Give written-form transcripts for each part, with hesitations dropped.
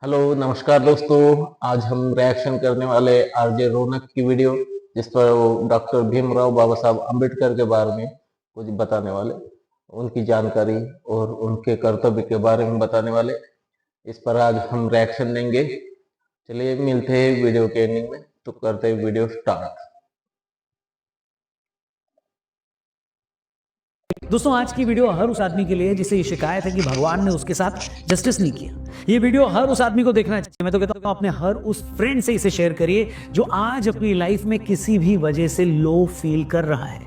Hello नमस्कार दोस्तों। आज हम रिएक्शन करने वाले आरजे रौनक की वीडियो, जिस पर वो डॉक्टर भीमराव बाबा साहब अम्बेडकर के बारे में कुछ बताने वाले, उनकी जानकारी और उनके कर्तव्य के बारे में बताने वाले। इस पर आज हम रिएक्शन देंगे। चलिए मिलते हैं वीडियो के एंडिंग में, तो करते हैं वीडियो स्टार्ट। दोस्तों, आज की वीडियो हर उस आदमी के लिए जिसे ये शिकायत है कि भगवान ने उसके साथ जस्टिस नहीं किया। ये वीडियो हर उस आदमी को देखना चाहिए। मैं तो कहता हूं अपने हर उस फ्रेंड से इसे शेयर करिए जो आज अपनी लाइफ में किसी भी वजह से लो फील कर रहा है।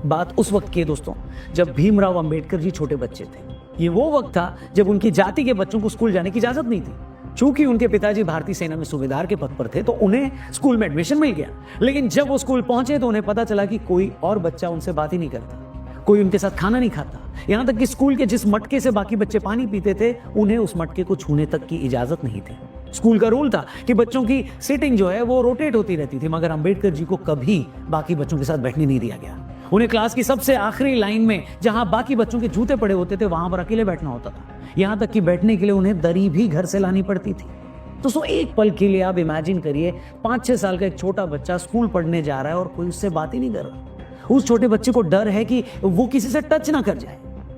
बात उस वक्त की है दोस्तों, जब भीमराव अंबेडकर जी छोटे बच्चे थे। ये वो वक्त था जब उनकी जाति के बच्चों को स्कूल जाने की इजाजत नहीं थी। चूंकि उनके पिताजी भारतीय सेना में सूबेदार के पद पर थे तो उन्हें स्कूल में एडमिशन मिल गया। लेकिन जब वो स्कूल पहुंचे तो उन्हें पता चला कि कोई और बच्चा उनसे बात ही नहीं करता, कोई उनके साथ खाना नहीं खाता। यहां तक कि स्कूल के जिस मटके से बाकी बच्चे पानी पीते थे, उन्हें उस मटके को छूने तक की इजाजत नहीं थी। स्कूल का रूल था कि बच्चों की सीटिंग जो है वो रोटेट होती रहती थी, मगर अंबेडकर जी को कभी बाकी बच्चों के साथ बैठने नहीं दिया गया। उन्हें क्लास की सबसे आखिरी लाइन में, जहां बाकी बच्चों के जूते पड़े होते थे, वहां पर अकेले बैठना होता था। यहां तक कि बैठने के लिए उन्हें दरी भी घर से लानी पड़ती थी। दोस्तों, एक पल के लिए आप इमेजिन करिए, 5-6 साल का एक छोटा बच्चा स्कूल पढ़ने जा रहा है और कोई उससे बात ही नहीं कर रहा। उस छोटे बच्चे को डर है कि वो किसी से टच ना कर जाए।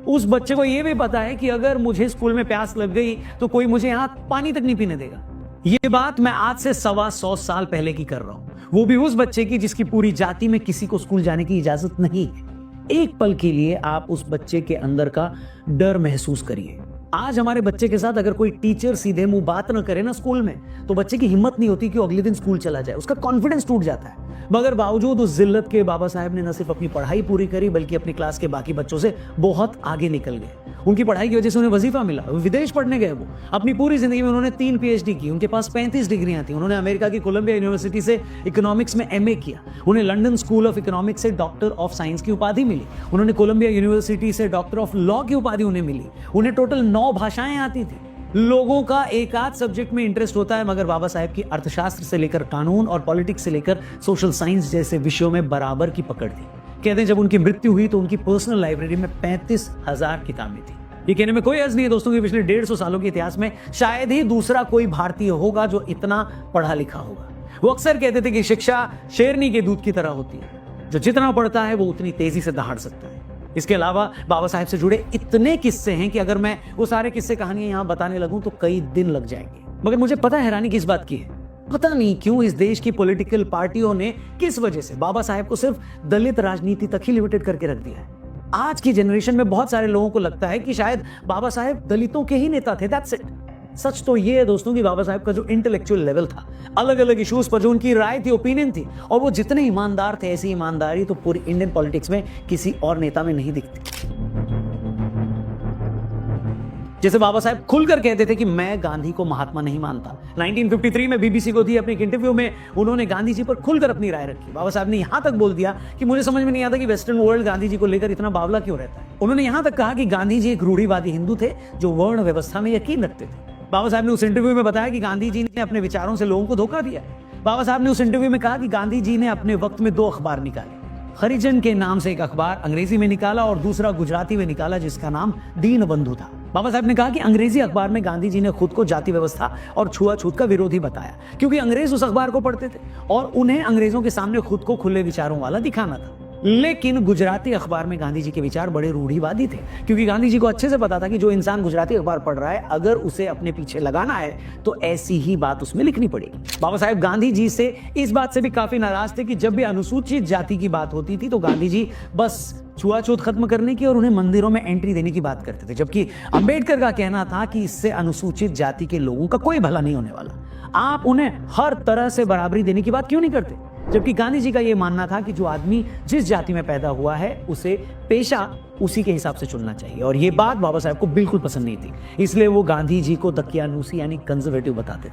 उस बच्चे को यह भी पता है कि अगर मुझे स्कूल में प्यास लग गई तो कोई मुझे यहां पानी तक नहीं पीने देगा। ये बात मैं आज से 125 साल पहले की कर रहा हूं, वो भी उस बच्चे की जिसकी पूरी जाति में किसी को स्कूल जाने की इजाजत नहीं है। एक पल के लिए आप उस बच्चे के अंदर का डर महसूस करिए। आज हमारे बच्चे के साथ अगर कोई टीचर सीधे मुंह बात ना करे ना स्कूल में, तो बच्चे की हिम्मत नहीं होती कि वो अगले दिन स्कूल चला जाए, उसका कॉन्फिडेंस टूट जाता है। मगर बावजूद उस जिल्लत के बाबा साहब ने न सिर्फ अपनी पढ़ाई पूरी करी, बल्कि अपनी क्लास के बाकी बच्चों से बहुत आगे निकल गए। उनकी पढ़ाई की वजह से उन्हें वजीफा मिला, विदेश पढ़ने गए। वो अपनी पूरी जिंदगी में उन्होंने 3 PhD की, उनके पास 35 डिग्रियां थी। उन्होंने अमेरिका की कोलंबिया यूनिवर्सिटी से इकोनॉमिक्स में MA किया। उन्हें लंदन स्कूल ऑफ इकोनॉमिक्स से डॉक्टर ऑफ साइंस की उपाधि मिली। उन्होंने कोलंबिया यूनिवर्सिटी से डॉक्टर ऑफ लॉ की उपाधि उन्हें मिली। उन्हें टोटल 9 भाषाएं आती थी। लोगों का एक आध सब्जेक्ट में इंटरेस्ट होता है, मगर बाबा साहेब की अर्थशास्त्र से लेकर कानून और पॉलिटिक्स से लेकर सोशल साइंस जैसे विषयों में बराबर की पकड़ थी। कहते हैं जब उनकी मृत्यु हुई तो उनकी पर्सनल लाइब्रेरी में 35,000 किताबें थी। ये कहने में कोई अर्ज नहीं है दोस्तों कि पिछले 150 सालों के इतिहास में शायद ही दूसरा कोई भारतीय होगा जो इतना पढ़ा लिखा होगा। वो अक्सर कहते थे कि शिक्षा शेरनी के दूध की तरह होती है, जो जितना पढ़ता है वो उतनी तेजी से दहाड़ सकता है। इसके अलावा बाबा साहेब से जुड़े इतने किस्से हैं कि अगर मैं वो सारे किस्से कहानियां यहां बताने लगूं तो कई दिन लग जाएंगे। मगर मुझे पता है हैरानी किस बात की है। पता नहीं क्यों इस देश की पॉलिटिकल पार्टियों ने किस वजह से बाबा साहेब को सिर्फ दलित राजनीति तक ही लिमिटेड करके रख दिया है। आज की जनरेशन में बहुत सारे लोगों को लगता है कि शायद बाबा साहेब दलितों के ही नेता थे, दैट्स इट। सच तो ये है दोस्तों कि बाबा साहेब का जो इंटेलेक्चुअल लेवल था, अलग अलग इश्यूज पर जो उनकी राय थी, ओपिनियन थी, और वो जितने ईमानदार थे, ऐसी ईमानदारी तो पूरी इंडियन पॉलिटिक्स में किसी और नेता में नहीं दिखती। जैसे बाबा साहेब खुलकर कहते थे कि मैं गांधी को महात्मा नहीं मानता। 1953 में BBC को दी अपने एक इंटरव्यू में उन्होंने गांधी जी पर खुलकर अपनी राय रखी। बाबा साहब ने यहां तक बोल दिया कि मुझे समझ में नहीं आता कि वेस्टर्न वर्ल्ड गांधी जी को लेकर इतना बावला क्यों रहता है। उन्होंने यहां तक कहा कि गांधी जी एक रूढ़िवादी हिंदू थे जो वर्ण व्यवस्था में यकीन रखते थे। बाबा साहब ने उस इंटरव्यू में बताया कि गांधी जी ने अपने विचारों से लोगों को धोखा दिया। बाबा साहब ने उस इंटरव्यू में कहा कि गांधी जी ने अपने वक्त में 2 अखबार निकाले। हरिजन के नाम से एक अखबार अंग्रेजी में निकाला और दूसरा गुजराती में निकाला, जिसका नाम दीन बंधु था। बाबा साहब ने कहा कि अंग्रेजी अखबार में गांधी जी ने खुद को जाति व्यवस्था और छुआछूत का विरोधी बताया, क्योंकि अंग्रेज उस अखबार को पढ़ते थे और उन्हें अंग्रेजों के सामने खुद को खुले विचारों वाला दिखाना था। लेकिन गुजराती अखबार में गांधी जी के विचार बड़े रूढ़िवादी थे, क्योंकि गांधी जी को अच्छे से पता था कि जो इंसान गुजराती अखबार पढ़ रहा है, अगर उसे अपने पीछे लगाना है तो ऐसी ही बात उसमें लिखनी पड़ेगी। बाबा साहेब गांधी जी से इस बात से भी काफी नाराज थे कि जब भी अनुसूचित जाति की बात होती थी तो गांधी जी बस छुआछूत खत्म करने की और उन्हें मंदिरों में एंट्री देने की बात करते थे, जबकि अंबेडकर का कहना था कि इससे अनुसूचित जाति के लोगों का कोई भला नहीं होने वाला। आप उन्हें हर तरह से बराबरी देने की बात क्यों नहीं करते? जबकि गांधी जी का यह मानना था कि जो आदमी जिस जाति में पैदा हुआ है उसे पेशा उसी के हिसाब से चुनना चाहिए, और यह बात बाबा साहब को बिल्कुल पसंद नहीं थी। इसलिए वो गांधी जी को दकियानूसी यानी कंजर्वेटिव बताते थे।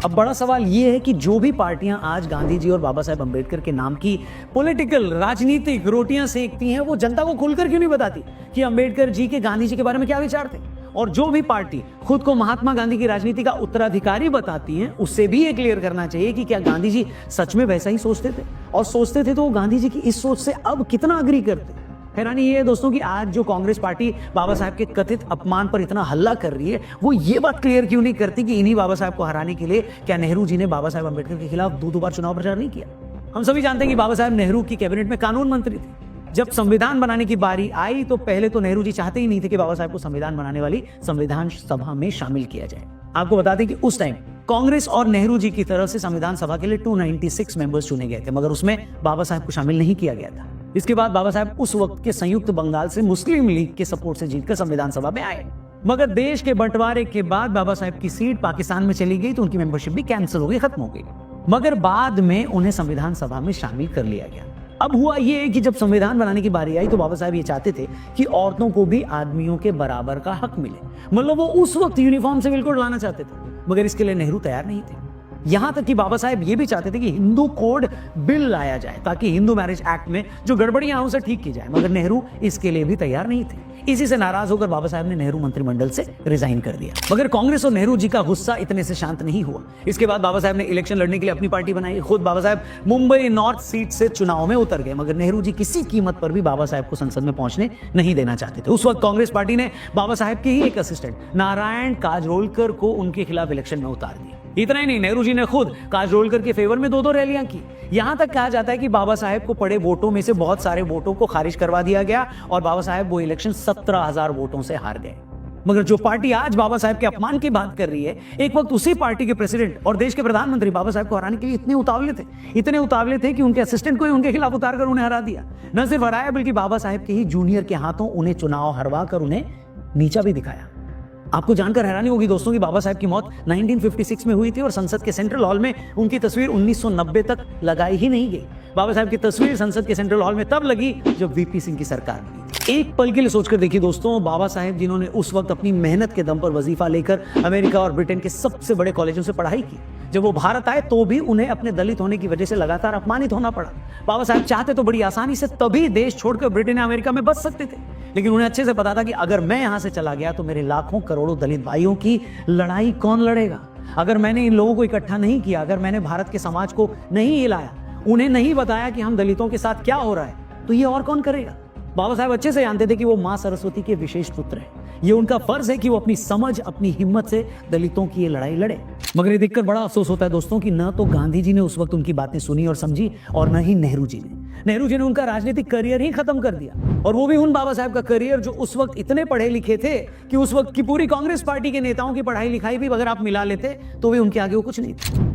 अब बड़ा सवाल यह है कि जो भी पार्टियां आज गांधी जी और बाबा साहेब अंबेडकर के नाम की पॉलिटिकल राजनीतिक रोटियां सेकती हैं, वो जनता को खुलकर क्यों नहीं बताती कि अंबेडकर जी के गांधी जी के बारे में क्या विचार थे। और जो भी पार्टी खुद को महात्मा गांधी की राजनीति का उत्तराधिकारी बताती है, उससे भी ये क्लियर करना चाहिए कि क्या गांधी जी सच में वैसा ही सोचते थे, और सोचते थे तो वो गांधी जी की इस सोच से अब कितना अग्री करते। हैरानी ये है दोस्तों कि आज जो कांग्रेस पार्टी बाबा साहब के कथित अपमान पर इतना हल्ला कर रही है, वो ये बात क्लियर क्यों नहीं करती कि इन्हीं बाबा साहब को हराने के लिए क्या नेहरू जी ने बाबा साहब अम्बेडकर के खिलाफ दो बार चुनाव प्रचार नहीं किया। हम सभी जानते हैं कि बाबा साहब नेहरू की कैबिनेट में कानून मंत्री थे। जब संविधान बनाने की बारी आई तो पहले तो नेहरू जी चाहते ही नहीं थे कि बाबा साहब को संविधान बनाने वाली संविधान सभा में शामिल किया जाए। आपको बता दें कि उस टाइम कांग्रेस और नेहरू जी की तरफ से संविधान सभा के लिए 296 मेंबर्स चुने गए थे, मगर उसमें बाबा साहब को शामिल नहीं किया गया था। इसके बाद बाबा साहब उस वक्त के संयुक्त बंगाल से मुस्लिम लीग के सपोर्ट से जीतकर संविधान सभा में आए, मगर देश के बंटवारे के बाद बाबा साहब की सीट पाकिस्तान में चली गई तो उनकी मेंबरशिप भी कैंसिल हो गई, खत्म हो गई। मगर बाद में उन्हें संविधान सभा में शामिल कर लिया गया। अब हुआ ये कि जब संविधान बनाने की बारी आई तो बाबा साहब ये चाहते थे कि औरतों को भी आदमियों के बराबर का हक मिले, मतलब वो उस वक्त यूनिफॉर्म सिविल कोड लाना चाहते थे, मगर इसके लिए नेहरू तैयार नहीं थे। यहां तक कि बाबा साहब ये भी चाहते थे कि हिंदू कोड बिल लाया जाए ताकि हिंदू मैरिज एक्ट में जो गड़बड़ियां हैं उसे ठीक की जाए, मगर नेहरू इसके लिए भी तैयार नहीं थे। इसी से नाराज होकर बाबा साहब ने नेहरू मंत्रिमंडल से रिजाइन कर दिया। मगर कांग्रेस और नेहरू जी का गुस्सा इतने से शांत नहीं हुआ। इसके बाद बाबा साहब ने इलेक्शन लड़ने के लिए अपनी पार्टी बनाई। खुद बाबा साहब मुंबई नॉर्थ सीट से चुनाव में उतर गए, मगर नेहरू जी किसी कीमत पर भी बाबा साहब को संसद में पहुंचने नहीं देना चाहते थे। उस वक्त कांग्रेस पार्टी ने बाबा साहब के ही एक असिस्टेंट नारायण काजरोलकर को उनके खिलाफ इलेक्शन में उतार दिया। इतना ही नहीं, नेहरू जी ने खुद काजरोलकर के फेवर में 2 रैलियां की। यहां तक कहा जाता है कि बाबा साहब को पड़े वोटों में से बहुत सारे वोटों को खारिज करवा दिया गया और बाबा साहब वो इलेक्शन 17,000 वोटों से हार गए। मगर जो पार्टी आज बाबा साहब के अपमान की बात कर रही है, एक वक्त उसी पार्टी के प्रेसिडेंट और देश के प्रधानमंत्री बाबा साहब को हराने के लिए इतने उतावले थे कि उनके असिस्टेंट को ही उनके खिलाफ उतारकर उन्हें हरा दिया। न सिर्फ हराया बल्कि बाबा साहब के ही जूनियर के हाथों उन्हें चुनाव हरवा कर उन्हें नीचा भी दिखाया। आपको जानकर हैरानी होगी दोस्तों कि बाबा साहब की मौत 1956 में हुई थी और संसद के सेंट्रल हॉल में उनकी तस्वीर 1990 तक लगाई ही नहीं गई। बाबा साहब की तस्वीर संसद के सेंट्रल हॉल में तब लगी जब वीपी सिंह की सरकार बनी थी। एक पल के लिए सोचकर देखिए दोस्तों, बाबा साहब जिन्होंने उस वक्त अपनी मेहनत के दम पर वजीफा लेकर अमेरिका और ब्रिटेन के सबसे बड़े कॉलेजों से पढ़ाई की, जब वो भारत आए तो भी उन्हें अपने दलित होने की वजह से लगातार अपमानित होना पड़ा। बाबा साहब चाहते तो बड़ी आसानी से तभी देश छोड़कर ब्रिटेन या अमेरिका में बच सकते थे, लेकिन उन्हें अच्छे से पता था कि अगर मैं यहां से चला गया तो मेरे लाखों करोड़ों दलित भाइयों की लड़ाई कौन लड़ेगा। अगर मैंने इन लोगों को इकट्ठा नहीं किया, अगर मैंने भारत के समाज को नहीं हिलाया, उन्हें नहीं बताया कि हम दलितों के साथ क्या हो रहा है, तो ये और कौन करेगा। बाबा साहब अच्छे से जानते थे कि वो मां सरस्वती के विशेष पुत्र हैं। ये उनका फर्ज है कि वो अपनी समझ, अपनी हिम्मत से दलितों की ये लड़ाई लड़े। मगर ये देखकर बड़ा अफसोस होता है दोस्तों कि न तो गांधी जी ने उस वक्त उनकी बातें सुनी और समझी और न ही नेहरू जी ने उनका राजनीतिक करियर ही खत्म कर दिया, और वो भी उन बाबा साहब का करियर जो उस वक्त इतने पढ़े लिखे थे कि उस वक्त की पूरी कांग्रेस पार्टी के नेताओं की पढ़ाई लिखाई भी अगर आप मिला लेते तो भी उनके आगे वो कुछ नहीं थे।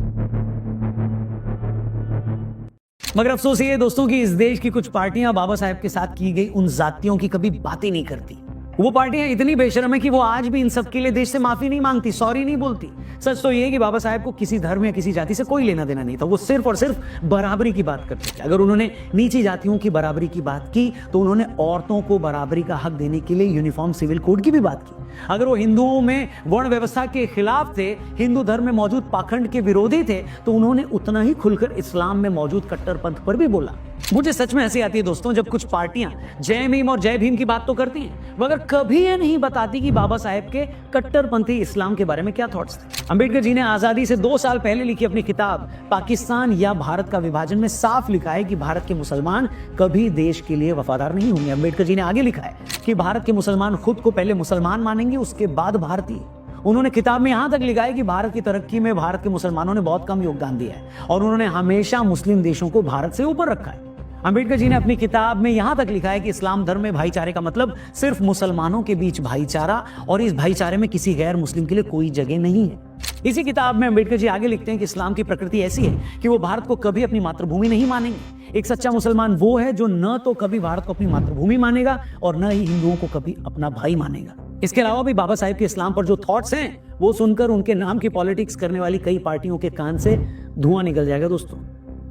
मगर अफसोस ये है दोस्तों कि इस देश की कुछ पार्टियां बाबा साहब के साथ की गई उन जातियों की कभी बात ही नहीं करती। वो पार्टियां इतनी बेशर्म है कि वो आज भी इन सब के लिए देश से माफी नहीं मांगती, सॉरी नहीं बोलती। सच तो ये है कि बाबा साहब को किसी धर्म या किसी जाति से कोई लेना देना नहीं था। वो सिर्फ और सिर्फ बराबरी की बात करते थे। अगर उन्होंने नीची जातियों की बराबरी की बात की तो उन्होंने औरतों को बराबरी का हक देने के लिए यूनिफॉर्म सिविल कोड की भी बात की। अगर वो हिंदुओं में वर्ण व्यवस्था के खिलाफ थे, हिंदू धर्म में मौजूद पाखंड के विरोधी थे, तो उन्होंने उतना ही खुलकर इस्लाम में मौजूद कट्टरपंथ पर भी बोला। मुझे सच में हंसी आती है दोस्तों जब कुछ पार्टियां जय भीम और जय भीम की बात तो करती हैं, मगर कभी ये नहीं बताती कि बाबा साहब के कट्टरपंथी इस्लाम के बारे में क्या थॉट्स थे। अंबेडकर जी ने आजादी से 2 साल पहले लिखी अपनी किताब पाकिस्तान या भारत का विभाजन में साफ लिखा है कि भारत के मुसलमान कभी देश के लिए वफादार नहीं होंगे। अंबेडकर जी ने आगे लिखा है कि भारत के मुसलमान खुद को पहले मुसलमान मानेंगे, उसके बाद भारतीय। उन्होंने किताब में यहां तक लिखा है कि भारत की तरक्की में भारत के मुसलमानों ने बहुत कम योगदान दिया है और उन्होंने हमेशा मुस्लिम देशों को भारत से ऊपर रखा है। अंबेडकर जी ने अपनी किताब में यहां तक लिखा है कि इस्लाम धर्म में भाईचारे का मतलब सिर्फ मुसलमानों के बीच भाईचारा और इस भाईचारे में किसी गैर मुस्लिम के लिए कोई जगह नहीं है। इसी किताब में अंबेडकर जी आगे लिखते हैं कि इस्लाम की प्रकृति ऐसी है कि वो भारत को कभी अपनी मातृभूमि नहीं मानेंगे। एक सच्चा मुसलमान वो है जो न तो कभी भारत को अपनी मातृभूमि मानेगा और न ही हिंदुओं को कभी अपना भाई मानेगा। इसके अलावा भी बाबा साहब के इस्लाम पर जो थॉट्स हैं वो सुनकर उनके नाम की पॉलिटिक्स करने वाली कई पार्टियों के कान से धुआं निकल जाएगा दोस्तों।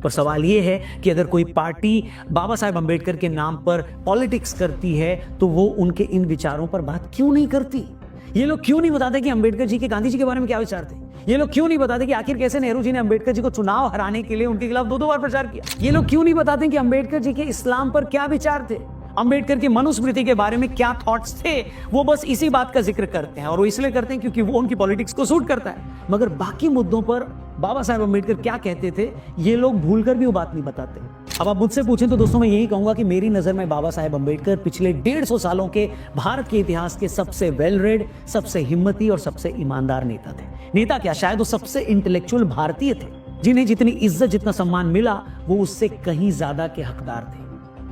पर सवाल ये है कि अगर कोई पार्टी बाबा साहब अंबेडकर के नाम पर पॉलिटिक्स करती है तो वो उनके इन विचारों पर बात क्यों नहीं करती। ये लोग क्यों नहीं बताते कि अंबेडकर जी के, गांधी जी के बारे में क्या विचार थे। ये लोग क्यों नहीं बताते कि आखिर कैसे नेहरू जी ने अंबेडकर जी को चुनाव हराने के लिए उनके खिलाफ 2 बार प्रचार किया। ये लोग क्यों नहीं बताते कि अंबेडकर जी के इस्लाम पर क्या विचार थे, अंबेडकर की मनुस्मृति के बारे में क्या थॉट्स थे। वो बस इसी बात का जिक्र करते हैं और वो इसलिए करते हैं क्योंकि वो उनकी पॉलिटिक्स को सूट करता है, मगर बाकी मुद्दों पर बाबा साहेब अम्बेडकर क्या कहते थे ये लोग भूलकर भी वो बात नहीं बताते। अब आप मुझसे पूछें तो दोस्तों मैं यही कहूंगा कि मेरी नजर में बाबा साहेब अम्बेडकर पिछले 150 सालों के भारत के इतिहास के सबसे वेल रेड, सबसे हिम्मती और सबसे ईमानदार नेता थे। नेता क्या, शायद वो सबसे इंटेलेक्चुअल भारतीय थे जिन्हें जितनी इज्जत जितना सम्मान मिला वो उससे कहीं ज्यादा के हकदार थे।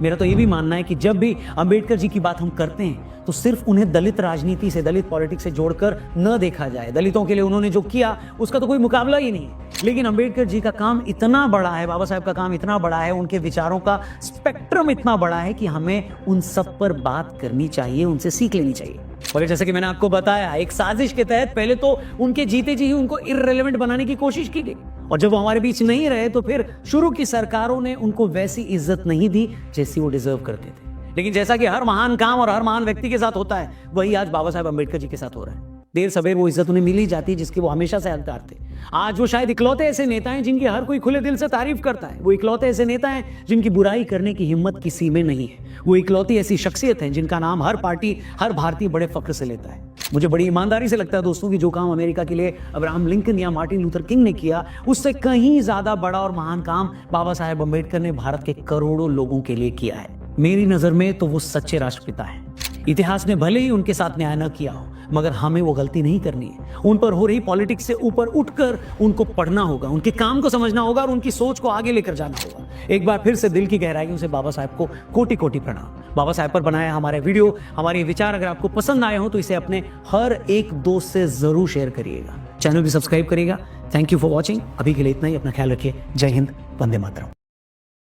मेरा तो ये भी मानना है कि जब भी अंबेडकर जी की बात हम करते हैं तो सिर्फ उन्हें दलित राजनीति से, दलित पॉलिटिक्स से जोड़कर न देखा जाए। दलितों के लिए उन्होंने जो किया उसका तो कोई मुकाबला ही नहीं है, लेकिन अंबेडकर जी का काम इतना बड़ा है, बाबा साहेब का काम इतना बड़ा है, उनके विचारों का स्पेक्ट्रम इतना बड़ा है कि हमें उन सब पर बात करनी चाहिए, उनसे सीख लेनी चाहिए। और जैसे कि मैंने आपको बताया, एक साजिश के तहत पहले तो उनके जीते जी ही उनको इररिलेवेंट बनाने की कोशिश की गई, और जब वो हमारे बीच नहीं रहे तो फिर शुरू की सरकारों ने उनको वैसी इज्जत नहीं दी जैसी वो डिजर्व करते थे। लेकिन जैसा कि हर महान काम और हर महान व्यक्ति के साथ होता है, वही आज बाबा साहेब अम्बेडकर जी के साथ हो रहा है। देर सवेर वो इज्जत उन्हें मिल ही जाती है जिसके वो हमेशा से हकदार थे। आज वो शायद इकलौते ऐसे नेता हैं जिनकी हर कोई खुले दिल से तारीफ करता है। वो इकलौते ऐसे नेता हैं जिनकी बुराई करने की हिम्मत किसी में नहीं है। वो इकलौती ऐसी शख्सियत हैं जिनका नाम हर पार्टी, हर भारतीय बड़े फख्र से लेता है। मुझे बड़ी ईमानदारी से लगता है दोस्तों कि जो काम अमेरिका के लिए अब्राहम लिंकन या मार्टिन लूथर किंग ने किया, उससे कहीं ज्यादा बड़ा और महान काम बाबा साहेब अम्बेडकर ने भारत के करोड़ों लोगों के लिए किया है। मेरी नजर में तो वो सच्चे राष्ट्रपिता हैं। इतिहास ने भले ही उनके साथ न्याय न किया हो, मगर हमें वो गलती नहीं करनी है। उन पर हो रही पॉलिटिक्स से ऊपर उठकर उनको पढ़ना होगा, उनके काम को समझना होगा और उनकी सोच को आगे लेकर जाना होगा। एक बार फिर से दिल की गहराइयों से बाबा साहब को कोटि कोटि प्रणाम। बाबा साहब पर बनाया हमारे वीडियो, हमारे विचार अगर आपको पसंद आए हो तो इसे अपने हर एक दोस्त से जरूर शेयर करिएगा। चैनल भी सब्सक्राइब करिएगा। Thank you for watching. अभी के लिए इतना ही। अपना ख्याल रखिए। जय हिंद, वंदे मातरम।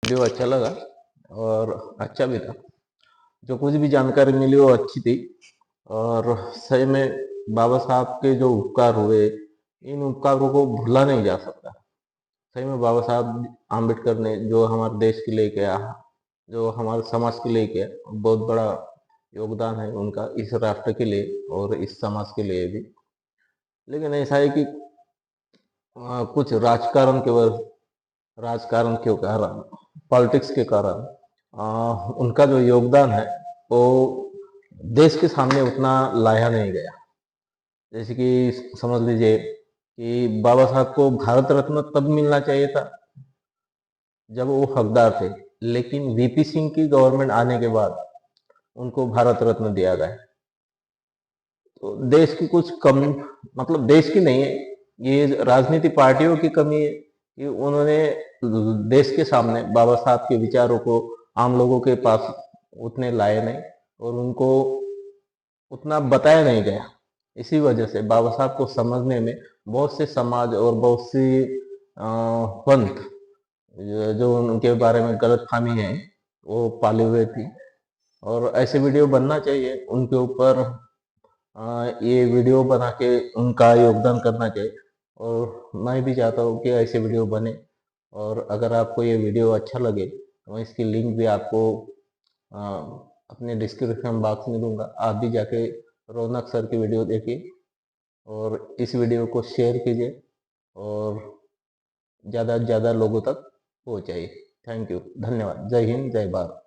वीडियो अच्छा लगा और अच्छा भी था। जो कुछ भी जानकारी मिली वो अच्छी थी, और सही में बाबा साहब के जो उपकार हुए, इन उपकारों को भूला नहीं जा सकता। सही में बाबा साहब आम्बेडकर ने जो हमारे देश के लिए किया, जो हमारे समाज के लिए किया, बहुत बड़ा योगदान है उनका इस राष्ट्र के लिए और इस समाज के लिए भी। लेकिन ऐसा है कि कुछ राजकारण के कारण, पॉलिटिक्स के कारण उनका जो योगदान है वो देश के सामने उतना लाया नहीं गया। जैसे कि समझ लीजिए कि बाबा साहब को भारत रत्न तब मिलना चाहिए था जब वो हकदार थे, लेकिन वीपी सिंह की गवर्नमेंट आने के बाद उनको भारत रत्न दिया गया। तो देश की कुछ कमी, मतलब देश की नहीं है, ये राजनीति पार्टियों की कमी है कि उन्होंने देश के सामने बाबा साहब के विचारों को आम लोगों के पास उतने लाए नहीं और उनको उतना बताया नहीं गया। इसी वजह से बाबा साहब को समझने में बहुत से समाज और बहुत सी पंथ जो उनके बारे में गलतफहमी है वो पाले हुए थी। और ऐसे वीडियो बनना चाहिए, उनके ऊपर ये वीडियो बना के उनका योगदान करना चाहिए। और मैं भी चाहता हूँ कि ऐसे वीडियो बने। और अगर आपको ये वीडियो अच्छा लगे तो मैं इसकी लिंक भी आपको अपने डिस्क्रिप्शन बॉक्स में दूंगा। आप भी जाके रौनक सर की वीडियो देखिए और इस वीडियो को शेयर कीजिए और ज़्यादा से ज़्यादा लोगों तक पहुँचाइए। थैंक यू, धन्यवाद। जय हिंद, जय भारत।